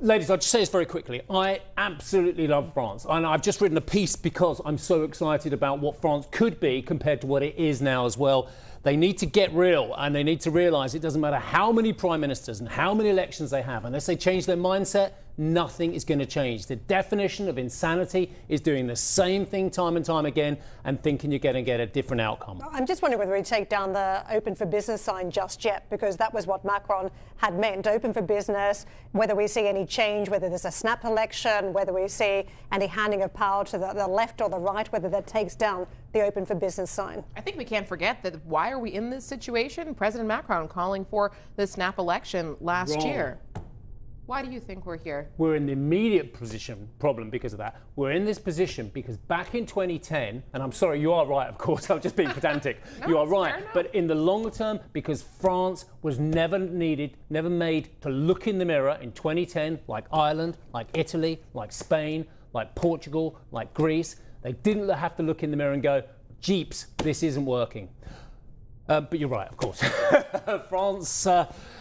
Ladies, I'll just say this very quickly. I absolutely love France. And I've just written a piece because I'm so excited about what France could be compared to what it is now as well. They need to get real, and they need to realise it doesn't matter how many prime ministers and how many elections they have. Unless they change their mindset, nothing is going to change. The definition of insanity is doing the same thing time and time again and thinking you're going to get a different outcome. I'm just wondering whether we take down the open for business sign just yet, because that was what Macron had meant, open for business, whether we see any change, whether there's a snap election, whether we see any handing of power to the left or the right, whether that takes down the open for business sign. I think we can't forget that why are we in this situation? President Macron calling for the snap election last year. Why do you think we're here? We're in the immediate problem because of that. We're in this position because back in 2010, and I'm sorry, you are right, of course, I'm just being pedantic. No, you are right. But in the longer term, because France was never made to look in the mirror in 2010, like Ireland, like Italy, like Spain, like Portugal, like Greece. They didn't have to look in the mirror and go, Jeeps, this isn't working. But you're right, of course. France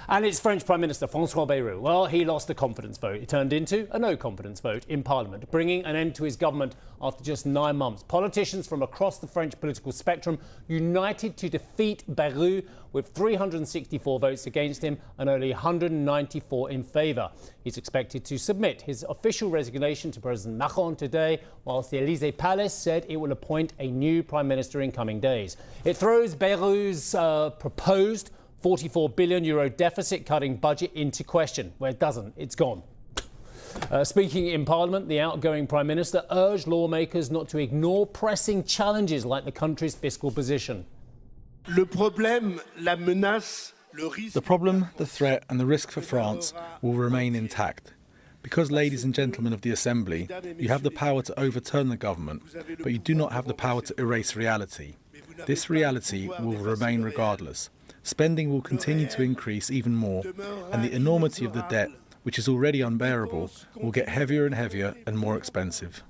and its French Prime Minister, François Bayrou, well, he lost the confidence vote. It turned into a no confidence vote in Parliament, bringing an end to his government after just 9 months. Politicians from across the French political spectrum united to defeat Bayrou with 364 votes against him and only 194 in favour. He's expected to submit his official resignation to President Macron today, whilst the Élysée Palace said it will appoint a new Prime Minister in coming days. It throws Bayrou's proposed €44 billion deficit-cutting budget into question. Well, it doesn't. It's gone. Speaking in Parliament, the outgoing Prime Minister urged lawmakers not to ignore pressing challenges like the country's fiscal position. The problem, the threat and the risk for France will remain intact. Because, ladies and gentlemen of the Assembly, you have the power to overturn the government, but you do not have the power to erase reality. This reality will remain regardless. Spending will continue to increase even more, and the enormity of the debt, which is already unbearable, will get heavier and heavier and more expensive.